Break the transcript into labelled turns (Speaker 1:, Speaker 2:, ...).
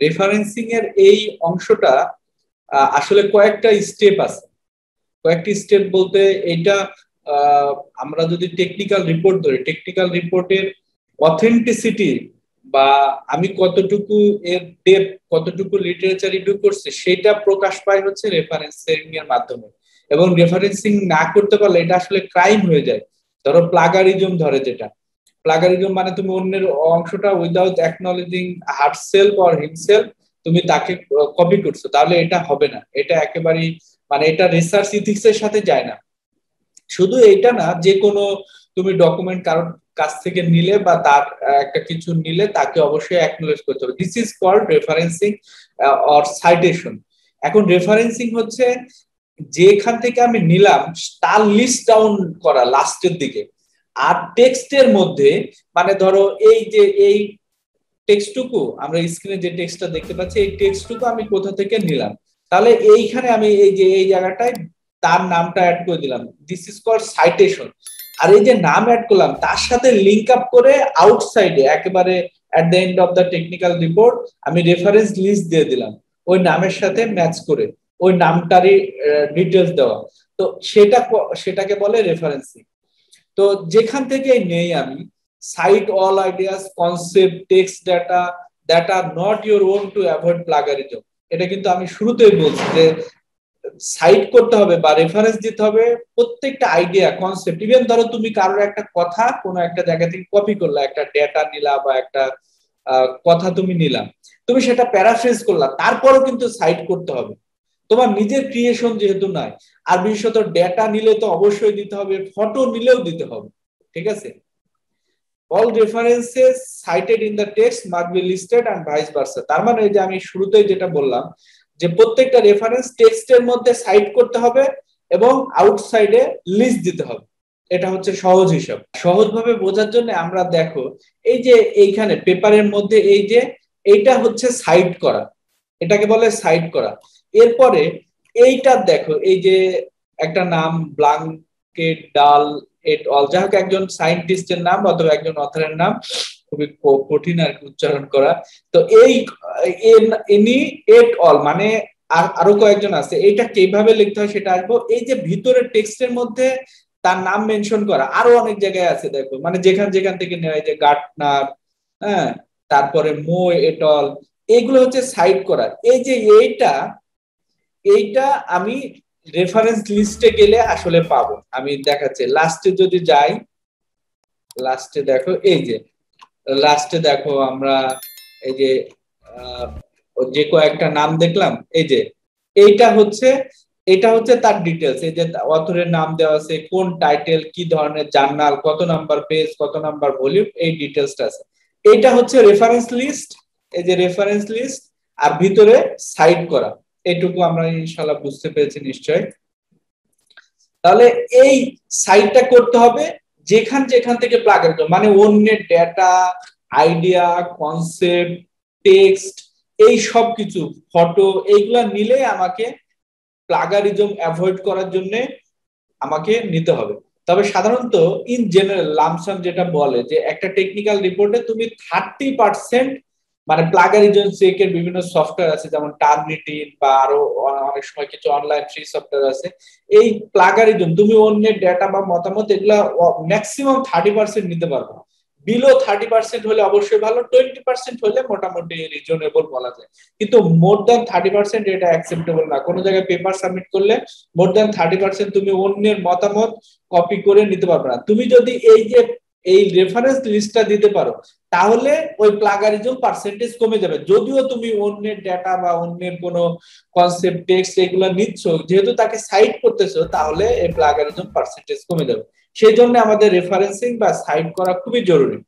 Speaker 1: Referencing এর এই অংশটা আসলে কয়েকটা স্টেপ আছে। কয়েকটি স্টেপ বলতে এটা আমরা যদি টেকনিক্যাল রিপোর্ট ধরি, টেকনিক্যাল রিপোর্টের অথেন্টিসিটি বা আমি কতটুকু এর ডেপথ, কতটুকু লিটারেচার রিভিউ করছি সেটা প্রকাশ পায় হচ্ছে রেফারেন্সিং এর মাধ্যমে। এবং রেফারেন্সিং না করতে পারলে এটা আসলে ক্রাইম হয়ে যায়। ধরো প্লাগারিজম ধরে, যেটা প্লাগারিজম মানে তুমি অন্যের অংশটা উইদাউট অ্যাকনলেজিং হারসেলফ অর হিমসেলফ তুমি তাকে কপি করছো, তাহলে এটা হবে না। এটা একেবারেই মানে এটা রিসার্চ ইথিক্স এর সাথে যায় না। শুধু এটা না, যে কোনো তুমি ডকুমেন্ট কারোর কাছ থেকে নিলে বা তার একটা কিছু নিলে তাকে অবশ্যই অ্যাকনলেজ করতে হবে। This is called referencing or citation. এখন রেফারেন্সিং হচ্ছে যেখান থেকে আমি নিলাম তার লিস্ট ডাউন করা লাস্টের দিকে। আর টেক্সটের মধ্যে মানে ধরো এই যে এই টেক্সটটুকু আমরা স্ক্রিনে যে টেক্সটটা দেখতে পাচ্ছি, এই টেক্সটটুকু আমি কোথা থেকে নিলাম, তাহলে এইখানে আমি এই যে এই জায়গাটায় তার নামটা অ্যাড করে দিলাম। This is called citation. আর এই যে নাম অ্যাড করলাম তার সাথে লিংক আপ করে আউটসাইডে একেবারে at the end of the technical report আমি রেফারেন্স লিস্ট দিয়ে দিলাম ওই নামের সাথে ম্যাচ করে, ওই নামটারই ডিটেলস দেওয়া। তো সেটাকে বলে রেফারেন্সিং। তো যেখান থেকে নেই আমি cite all ideas, concept, text data that are not your own to avoid plagiarism. এটা কিন্তু আমি শুরুতেই বলছি যে সাইট করতে হবে বা রেফারেন্স দিতে হবে প্রত্যেকটা আইডিয়া, কনসেপ্ট। ইভেন ধরো তুমি কারোর একটা কথা কোনো একটা জায়গা থেকে কপি করলা, একটা ডেটা নিলা বা একটা কথা তুমি নিলাম, তুমি সেটা প্যারাফ্রেজ করলা, তারপরও কিন্তু সাইট করতে হবে। তোমার নিজের ক্রিয়েশন যেহেতু নাই। আর বিশেষত ডেটা নিলে তো অবশ্যই দিতে হবে, ফটো নিলেও দিতে হবে। ঠিক আছে? all references cited in the text must be listed and vice versa। তার মানে এই যে আমি শুরুতেই যেটা বললাম যে প্রত্যেকটা রেফারেন্স টেক্সটের মধ্যে সাইট করতে হবে এবং আউটসাইডে লিস্ট দিতে হবে। এটা হচ্ছে সহজ হিসাব। সহজভাবে বোঝার জন্য আমরা দেখো এই যে এইখানে পেপারের মধ্যে এই যে এইটা হচ্ছে সাইট করা, এটাকে বলে সাইট করা। এরপরে এইটা দেখো এই যে একটা নাম ব্লাঙ্কেট ডাল এট অল, যাই হোক একজন সায়েন্টিস্টের নাম অথবা একজন অথরের নাম, খুবই কঠিন আর উচ্চারণ করা। তো এই এনি এট অল মানে আরো কয়েকজন আছে, এইটা কিভাবে লিখতে হয় সেটা আসবো। এই যে ভিতরের টেক্সটের মধ্যে তার নাম মেনশন করা আরো অনেক জায়গায় আছে দেখো, মানে যেখান যেখান থেকে নেওয়া, যে গার্টনার, হ্যাঁ, তারপরে মো এট অল, এগুলো হচ্ছে সাইট করা। এই যে এইটা আমি রেফারেন্স লিস্টে গেলে আসলে পাবো। আমি দেখাচ্ছি লাস্টে যদি যাই, লাস্টে দেখো এই যে লাস্টে দেখো আমরা এই যে যে কয়েকটা নাম দেখলাম, এই যে এটা হচ্ছে তার ডিটেলস। এই যে অথরের নাম দেওয়া আছে, কোন টাইটেল, কি ধরনের জার্নাল, কত নাম্বার পেজ, কত নাম্বার ভলিউম, এই ডিটেলসটা আছে। এটা হচ্ছে রেফারেন্স লিস্ট। এই যে রেফারেন্স লিস্ট আর ভিতরে সাইট করা, এইটুকু আমরা ইনশাআল্লাহ বুঝতে পেরেছি নিশ্চয়। তাহলে এই সাইটটা করতে হবে যেখান যেখান থেকে প্লাগারিজম মানে অন্যের ডেটা, আইডিয়া, কনসেপ্ট, টেক্সট, এই সব কিছু, ফটো, এইগুলা নিলে আমাকে প্লাগারিজম অ্যাভয়েড করার জন্য আমাকে নিতে হবে। তবে সাধারণত ইন জেনারেল লামসাম যেটা বলে যে একটা টেকনিক্যাল রিপোর্টে তুমি 30% মানে প্লাগারিজম চেকের বিভিন্ন সফটওয়্যার আছে, যেমন টার্নিটিন বা আরো অনেক সময় কিছু অনলাইন ফ্রি সফটওয়্যার আছে। এই প্লাগারিজম তুমি অন্যের ডেটা বা মতামত এগুলা ম্যাক্সিমাম 30% নিতে পারবে। বিলো 30% হলে অবশ্যই ভালো, 20% হলে মোটামুটি রিজনেবল বলা যায়। কিন্তু মোর দ্যান 30% এটা অ্যাকসেপ্টেবল না। কোনো জায়গায় পেপার সাবমিট করলে মোর দ্যান 30% তুমি অন্যের মতামত কপি করে নিতে পারবে না। তুমি যদি এই যে এই রেফারেন্স লিস্টটা দিতে পারো তাহলে ওই প্লাগারিজম পার্সেন্টেজ কমে যাবে। যদিও তুমি অন্যের ডেটা বা অন্যের কোনো কনসেপ্ট, টেক্সট এগুলো নিচ্ছ, যেহেতু তাকে সাইট করতেছো, তাহলে এই প্লাগারিজম পার্সেন্টেজ কমে যাবে। সেই জন্য আমাদের রেফারেন্সিং বা সাইট করা খুবই জরুরি।